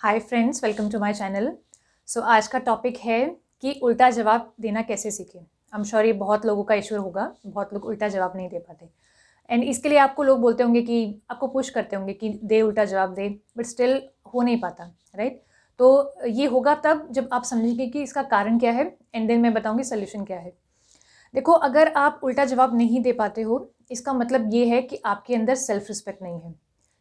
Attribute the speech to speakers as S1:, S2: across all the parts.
S1: Hi friends, welcome to my channel. So आज का topic है कि उल्टा जवाब देना कैसे सीखें। आई एम श्योर ये बहुत लोगों का इशू होगा, बहुत लोग उल्टा जवाब नहीं दे पाते। एंड इसके लिए आपको लोग बोलते होंगे कि आपको पुश करते होंगे कि दे उल्टा जवाब दे, बट स्टिल हो नहीं पाता, राइट। तो ये होगा तब जब आप समझेंगे कि इसका कारण क्या है, एंड देन मैं बताऊंगी सोल्यूशन क्या है। देखो, अगर आप उल्टा जवाब नहीं दे पाते हो, इसका मतलब ये है कि आपके अंदर सेल्फ रिस्पेक्ट नहीं है।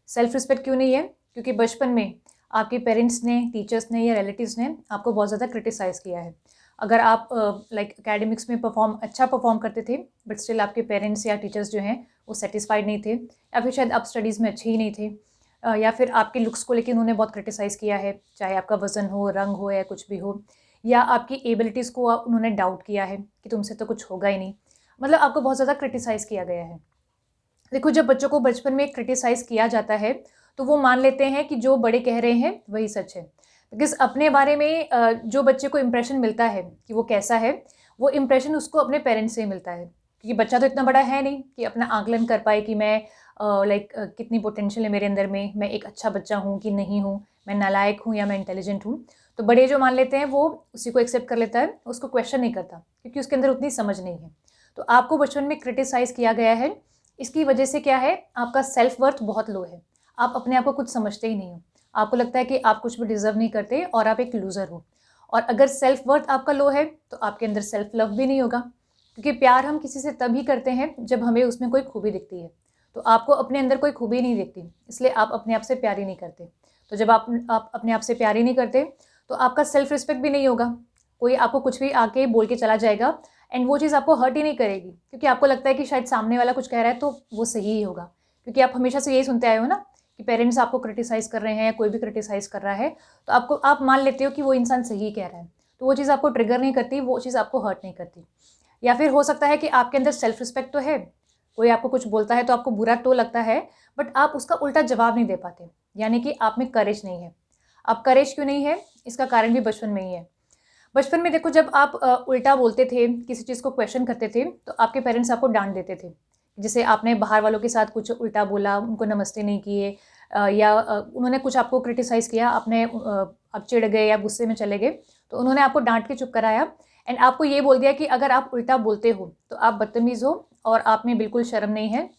S1: सेल्फ रिस्पेक्ट क्यों नहीं है? क्योंकि बचपन में आपके पेरेंट्स ने, टीचर्स ने या रिलेटिव्स ने आपको बहुत ज़्यादा क्रिटिसाइज़ किया है। अगर आप लाइक एकेडमिक्स में अच्छा परफॉर्म करते थे, बट स्टिल आपके पेरेंट्स या टीचर्स जो हैं वो सेटिस्फाइड नहीं थे, या फिर शायद आप स्टडीज़ में अच्छे ही नहीं थे, या फिर आपके लुक्स को लेकर उन्होंने बहुत क्रिटिसाइज़ किया है, चाहे आपका वज़न हो, रंग हो या कुछ भी हो, या आपकी एबिलिटीज़ को उन्होंने डाउट किया है कि तुमसे तो कुछ होगा ही नहीं। मतलब आपको बहुत ज़्यादा क्रिटिसाइज़ किया गया है। देखो, जब बच्चों को बचपन में क्रिटिसाइज़ किया जाता है, तो वो मान लेते हैं कि जो बड़े कह रहे हैं वही सच है। बिकॉज़ अपने बारे में जो बच्चे को इम्प्रेशन मिलता है कि वो कैसा है, वो इम्प्रेशन उसको अपने पेरेंट्स से ही मिलता है। क्योंकि बच्चा तो इतना बड़ा है नहीं कि अपना आकलन कर पाए कि मैं कितनी पोटेंशियल है मेरे अंदर में, मैं एक अच्छा बच्चा हूँ कि नहीं हूँ, मैं नालायक हूँ या मैं इंटेलिजेंट हूँ। तो बड़े जो मान लेते हैं वो उसी को एक्सेप्ट कर लेता है, उसको क्वेश्चन नहीं करता, क्योंकि उसके अंदर उतनी समझ नहीं है। तो आपको बचपन में क्रिटिसाइज़ किया गया है, इसकी वजह से क्या है, आपका सेल्फ वर्थ बहुत लो है। आप अपने आप को कुछ समझते ही नहीं हो। आपको लगता है कि आप कुछ भी डिज़र्व नहीं करते और आप एक लूज़र हो। और अगर सेल्फ वर्थ आपका लो है, तो आपके अंदर सेल्फ लव भी नहीं होगा, क्योंकि प्यार हम किसी से तभी करते हैं जब हमें उसमें कोई खूबी दिखती है। तो आपको अपने अंदर कोई खूबी नहीं दिखती, इसलिए आप अपने आप से प्यार ही नहीं करते। तो जब आप अपने आप से प्यार ही नहीं करते, तो आपका सेल्फ रिस्पेक्ट भी नहीं होगा। कोई आपको कुछ भी आके बोल के चला जाएगा, एंड वो चीज़ आपको हर्ट ही नहीं करेगी, क्योंकि आपको लगता है कि शायद सामने वाला कुछ कह रहा है तो वो सही ही होगा। क्योंकि आप हमेशा से यही सुनते आए हो ना कि पेरेंट्स आपको क्रिटिसाइज़ कर रहे हैं या कोई भी क्रिटिसाइज़ कर रहा है, तो आप मान लेते हो कि वो इंसान सही कह रहा है। तो वो चीज़ आपको ट्रिगर नहीं करती, वो चीज़ आपको हर्ट नहीं करती। या फिर हो सकता है कि आपके अंदर सेल्फ रिस्पेक्ट तो है, कोई आपको कुछ बोलता है तो आपको बुरा तो लगता है, बट आप उसका उल्टा जवाब नहीं दे पाते, यानी कि आप में करेज नहीं है। अब करेज क्यों नहीं है, इसका कारण भी बचपन में ही है। बचपन में देखो, जब आप उल्टा बोलते थे, किसी चीज़ को क्वेश्चन करते थे, तो आपके पेरेंट्स आपको डाँट देते थे। जैसे आपने बाहर वालों के साथ कुछ उल्टा बोला, उनको नमस्ते नहीं किए, या उन्होंने कुछ आपको क्रिटिसाइज़ किया, आप चिढ़ गए या गुस्से में चले गए, तो उन्होंने आपको डाँट के चुप कराया, एंड आपको ये बोल दिया कि अगर आप उल्टा बोलते हो, तो आप बदतमीज़ हो और आप में बिल्कुल शर्म नहीं है,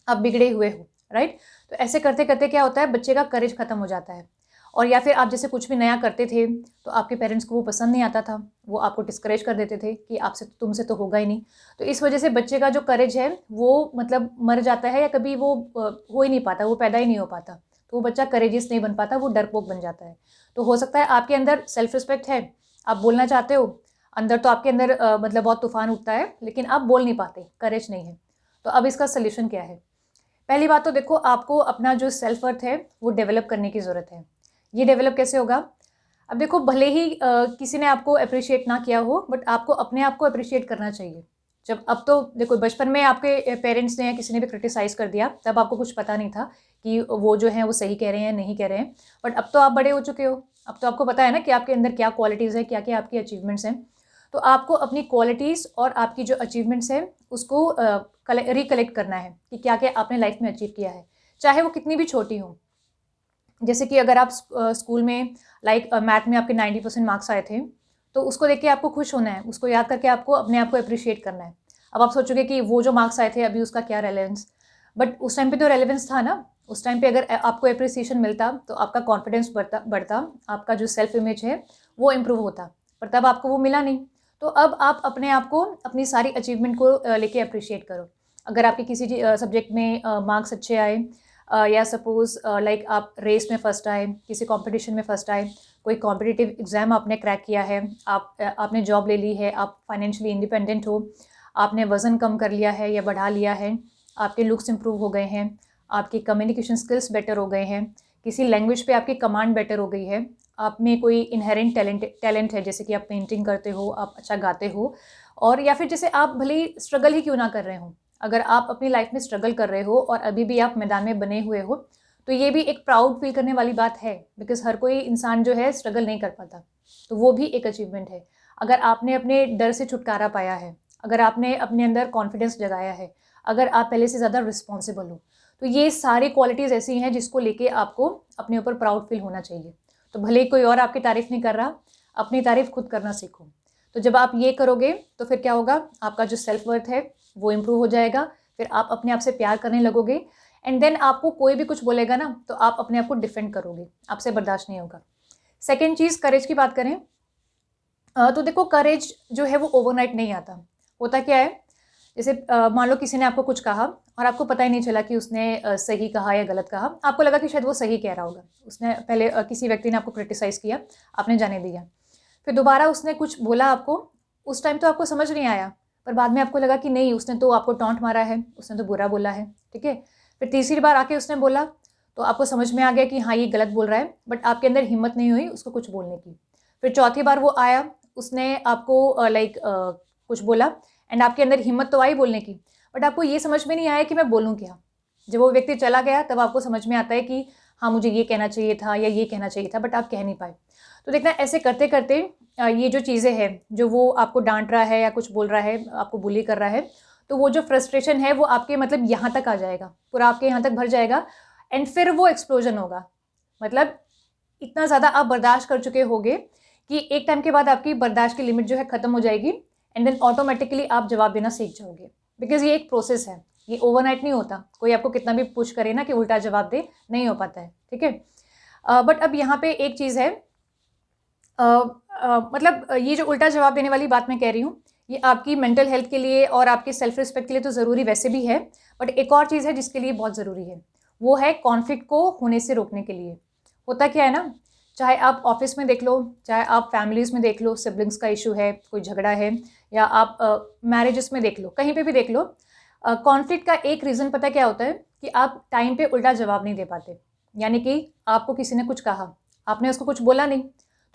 S1: आप बिगड़े हुए हो, राइट? तो ऐसे करते-करते क्या होता है, बच्चे का करेज खत्म हो जाता है। और या फिर आप जैसे कुछ भी नया करते थे, तो आपके पेरेंट्स को वो पसंद नहीं आता था, वो आपको डिस्करेज कर देते थे कि आपसे तुमसे तो होगा ही नहीं। तो इस वजह से बच्चे का जो करेज है, वो मतलब मर जाता है, या कभी वो हो ही नहीं पाता, वो पैदा ही नहीं हो पाता। तो वो बच्चा करेजियस नहीं बन पाता, वो डरपोक बन जाता है। तो हो सकता है आपके अंदर सेल्फ रिस्पेक्ट है, आप बोलना चाहते हो, अंदर तो आपके अंदर मतलब बहुत तूफ़ान उठता है, लेकिन आप बोल नहीं पाते, करेज नहीं है। तो अब इसका सॉल्यूशन क्या है? पहली बात तो देखो, आपको अपना जो सेल्फ वर्थ है वो डेवलप करने की ज़रूरत है। ये डेवलप कैसे होगा? अब देखो, भले ही किसी ने आपको अप्रिशिएट ना किया हो, बट आपको अपने आप को अप्रिशिएट करना चाहिए। जब अब तो देखो, बचपन में आपके पेरेंट्स ने या किसी ने भी क्रिटिसाइज़ कर दिया, तब आपको कुछ पता नहीं था कि वो जो हैं वो सही कह रहे हैं या नहीं कह रहे हैं। बट अब तो आप बड़े हो चुके हो, अब तो आपको पता है ना कि आपके अंदर क्या क्वालिटीज़ हैं, क्या-क्या आपकी अचीवमेंट्स हैं। तो आपको अपनी क्वालिटीज़ और आपकी जो अचीवमेंट्स हैं उसको रिकलेक्ट करना है कि क्या-क्या आपने लाइफ में अचीव किया है, चाहे वो कितनी भी छोटी हो। जैसे कि अगर आप स्कूल में मैथ में आपके 90% मार्क्स आए थे, तो उसको देख के आपको खुश होना है, उसको याद करके आपको अपने आप को एप्रिशिएट करना है। अब आप सोचोगे कि वो जो मार्क्स आए थे अभी उसका क्या रेलेवेंस, बट उस टाइम पे तो रेलेवेंस था ना। उस टाइम पे अगर आपको एप्रिसिएशन मिलता तो आपका कॉन्फिडेंस बढ़ता, आपका जो सेल्फ इमेज है वो इम्प्रूव होता, पर तब आपको वो मिला नहीं। तो अब आप अपने आप को, अपनी सारी अचीवमेंट को लेके एप्रिशिएट करो। अगर आपके किसी सब्जेक्ट में मार्क्स अच्छे आए, या सपोज़ लाइक आप रेस में फर्स्ट आए, किसी कॉम्पिटिशन में फर्स्ट आए, कोई कॉम्पिटिटिव एग्ज़ाम आपने क्रैक किया है, आपने जॉब ले ली है, आप फाइनेंशियली इंडिपेंडेंट हो, आपने वज़न कम कर लिया है या बढ़ा लिया है, आपके लुक्स इम्प्रूव हो गए हैं, आपकी कम्युनिकेशन स्किल्स बेटर हो गए हैं, किसी लैंग्वेज पे आपकी कमांड बेटर हो गई है, आप में कोई इनहेरेंट टैलेंट है, जैसे कि आप पेंटिंग करते हो, आप अच्छा गाते हो, और या फिर जैसे आप भले ही स्ट्रगल ही क्यों ना कर रहे हो, अगर आप अपनी लाइफ में स्ट्रगल कर रहे हो और अभी भी आप मैदान में बने हुए हो, तो ये भी एक प्राउड फील करने वाली बात है, बिकॉज़ हर कोई इंसान जो है स्ट्रगल नहीं कर पाता। तो वो भी एक अचीवमेंट है। अगर आपने अपने डर से छुटकारा पाया है, अगर आपने अपने अंदर कॉन्फिडेंस जगाया है, अगर आप पहले से ज़्यादा रिस्पॉन्सिबल हो, तो ये सारी क्वालिटीज़ ऐसी हैं जिसको लेके आपको अपने ऊपर प्राउड फील होना चाहिए। तो भले ही कोई और आपकी तारीफ़ नहीं कर रहा, अपनी तारीफ़ खुद करना सीखो। तो जब आप ये करोगे तो फिर क्या होगा, आपका जो सेल्फ वर्थ है वो इम्प्रूव हो जाएगा, फिर आप अपने आप से प्यार करने लगोगे एंड देन आपको कोई भी कुछ बोलेगा ना तो आप अपने आप को डिफेंड करोगे, आपसे बर्दाश्त नहीं होगा। सेकेंड चीज़, करेज की बात करें तो देखो करेज जो है वो ओवरनाइट नहीं आता। होता क्या है, जैसे मान लो किसी ने आपको कुछ कहा और आपको पता ही नहीं चला कि उसने सही कहा या गलत कहा, आपको लगा कि शायद वो सही कह रहा होगा। उसने पहले किसी व्यक्ति ने आपको क्रिटिसाइज़ किया, आपने जाने दिया, फिर दोबारा उसने कुछ बोला आपको, उस टाइम तो आपको समझ नहीं आया, पर बाद में आपको लगा कि नहीं उसने तो आपको टॉन्ट मारा है, उसने तो बुरा बोला है, ठीक है। फिर तीसरी बार आके उसने बोला तो आपको समझ में आ गया कि हाँ ये गलत बोल रहा है, बट आपके अंदर हिम्मत नहीं हुई उसको कुछ बोलने की। फिर चौथी बार वो आया, उसने आपको कुछ बोला एंड आपके अंदर हिम्मत तो आई बोलने की, बट आपको ये समझ में नहीं आया कि मैं बोलूँ क्या। जब वो व्यक्ति चला गया तब आपको समझ में आता है कि हाँ मुझे ये कहना चाहिए था या ये कहना चाहिए था, बट आप कह नहीं पाए। तो देखना ऐसे करते करते ये जो चीज़ें हैं, जो वो आपको डांट रहा है या कुछ बोल रहा है, आपको बुली कर रहा है, तो वो जो फ्रस्ट्रेशन है वो आपके मतलब यहाँ तक आ जाएगा, पूरा आपके यहाँ तक भर जाएगा एंड फिर वो एक्सप्लोजन होगा। मतलब इतना ज़्यादा आप बर्दाश्त कर चुके होगे कि एक टाइम के बाद आपकी बर्दाश्त की लिमिट जो है ख़त्म हो जाएगी एंड देन ऑटोमेटिकली आप जवाब देना सीख जाओगे। बिकॉज ये एक प्रोसेस है, ये ओवरनाइट नहीं होता। कोई आपको कितना भी पुश करे ना कि उल्टा जवाब दे, नहीं हो पाता है, ठीक है। बट अब यहाँ पे एक चीज़ है, मतलब ये जो उल्टा जवाब देने वाली बात मैं कह रही हूँ, ये आपकी मेंटल हेल्थ के लिए और आपकी सेल्फ रिस्पेक्ट के लिए तो ज़रूरी वैसे भी है, बट एक और चीज़ है जिसके लिए बहुत ज़रूरी है, वो है कॉन्फ्लिक्ट को होने से रोकने के लिए। होता क्या है ना, चाहे आप ऑफिस में देख लो, चाहे आप फैमिलीज़ में देख लो, सिबलिंग्स का इशू है, कोई झगड़ा है, या आप मैरिजेस में देख लो, कहीं पे भी देख लो, कॉन्फ्लिक्ट का एक रीज़न पता क्या होता है कि आप टाइम पे उल्टा जवाब नहीं दे पाते। यानी कि आपको किसी ने कुछ कहा, आपने उसको कुछ बोला नहीं,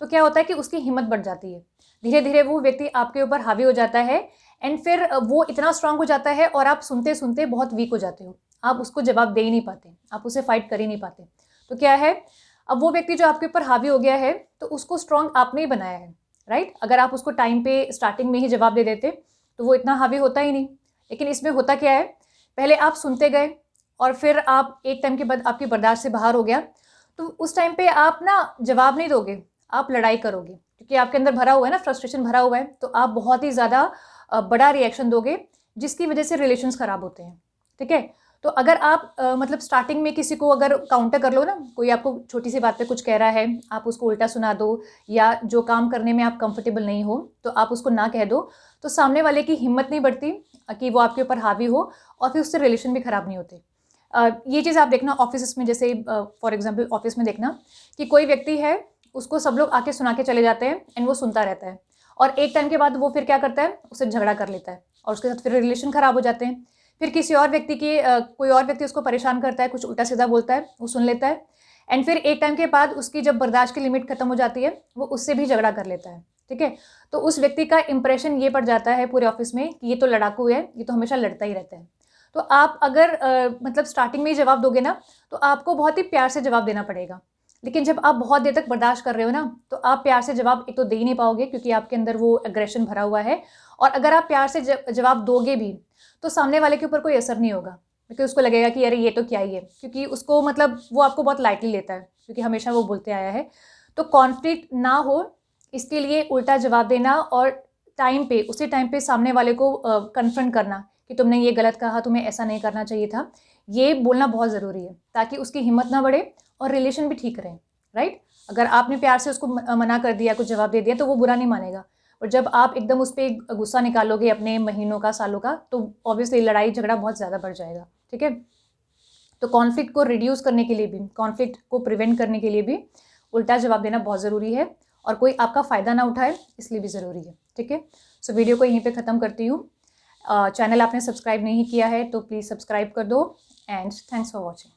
S1: तो क्या होता है कि उसकी हिम्मत बढ़ जाती है, धीरे धीरे वो व्यक्ति आपके ऊपर हावी हो जाता है एंड फिर वो इतना स्ट्रांग हो जाता है और आप सुनते सुनते बहुत वीक हो जाते हो, आप उसको जवाब दे ही नहीं पाते, आप उसे फाइट कर ही नहीं पाते। तो क्या है, अब वो व्यक्ति जो आपके ऊपर हावी हो गया है तो उसको स्ट्रांग आपने ही बनाया है, राइट। अगर आप उसको टाइम पे स्टार्टिंग में ही जवाब दे देते तो वो इतना हावी होता ही नहीं। लेकिन इसमें होता क्या है, पहले आप सुनते गए और फिर आप एक टाइम के बाद आपकी बर्दाश्त से बाहर हो गया, तो उस टाइम पे आप ना जवाब नहीं दोगे, आप लड़ाई करोगे, क्योंकि आपके अंदर भरा हुआ है ना, फ्रस्ट्रेशन भरा हुआ है, तो आप बहुत ही ज़्यादा बड़ा रिएक्शन दोगे जिसकी वजह से रिलेशंस ख़राब होते हैं, ठीक है। तो अगर आप मतलब स्टार्टिंग में किसी को अगर काउंटर कर लो ना, कोई आपको छोटी सी बात पे कुछ कह रहा है, आप उसको उल्टा सुना दो, या जो काम करने में आप कंफर्टेबल नहीं हो तो आप उसको ना कह दो, तो सामने वाले की हिम्मत नहीं बढ़ती कि वो आपके ऊपर हावी हो और फिर उससे रिलेशन भी ख़राब नहीं होते। ये चीज़ आप देखना ऑफिस में, जैसे फॉर एग्जाम्पल ऑफिस में देखना कि कोई व्यक्ति है, उसको सब लोग आके सुना के चले जाते हैं एंड वो सुनता रहता है, और एक टाइम के बाद वो फिर क्या करता है, उससे झगड़ा कर लेता है और उसके साथ फिर रिलेशन ख़राब हो जाते हैं। फिर किसी और व्यक्ति की कोई और व्यक्ति उसको परेशान करता है, कुछ उल्टा सीधा बोलता है, वो सुन लेता है एंड फिर एक टाइम के बाद उसकी जब बर्दाश्त की लिमिट खत्म हो जाती है, वो उससे भी झगड़ा कर लेता है, ठीक है। तो उस व्यक्ति का इंप्रेशन ये पड़ जाता है पूरे ऑफिस में कि ये तो लड़ाकू है, ये तो हमेशा लड़ता ही रहता है। तो आप अगर मतलब स्टार्टिंग में ही जवाब दोगे ना, तो आपको बहुत ही प्यार से जवाब देना पड़ेगा। लेकिन जब आप बहुत देर तक बर्दाश्त कर रहे हो ना, तो आप प्यार से जवाब एक तो दे ही नहीं पाओगे, क्योंकि आपके अंदर वो एग्रेशन भरा हुआ है, और अगर आप प्यार से जवाब दोगे भी तो सामने वाले के ऊपर कोई असर नहीं होगा, क्योंकि उसको लगेगा कि अरे ये तो क्या ही है, क्योंकि उसको मतलब वो आपको बहुत लाइटली लेता है, क्योंकि हमेशा वो बोलते आया है। तो कॉन्फ्लिक्ट ना हो इसके लिए उल्टा जवाब देना और टाइम पे, उसी टाइम पे सामने वाले को कन्फ्रंट करना कि तुमने ये गलत कहा, तुम्हें ऐसा नहीं करना चाहिए था, ये बोलना बहुत ज़रूरी है, ताकि उसकी हिम्मत ना बढ़े और रिलेशन भी ठीक रहे, राइट। अगर आपने प्यार से उसको मना कर दिया, कुछ जवाब दे दिया, तो वो बुरा नहीं मानेगा, और जब आप एकदम उस पर गुस्सा निकालोगे अपने महीनों का, सालों का, तो ऑब्वियसली लड़ाई झगड़ा बहुत ज़्यादा बढ़ जाएगा, ठीक है। तो कॉन्फ्लिक्ट को रिड्यूस करने के लिए भी, कॉन्फ्लिक्ट को प्रिवेंट करने के लिए भी उल्टा जवाब देना बहुत ज़रूरी है, और कोई आपका फ़ायदा ना उठाए इसलिए भी ज़रूरी है, ठीक है। सो वीडियो को यहीं पे ख़त्म करती हूँ। चैनल आपने सब्सक्राइब नहीं किया है तो प्लीज़ सब्सक्राइब कर दो, एंड थैंक्स फॉर वॉचिंग।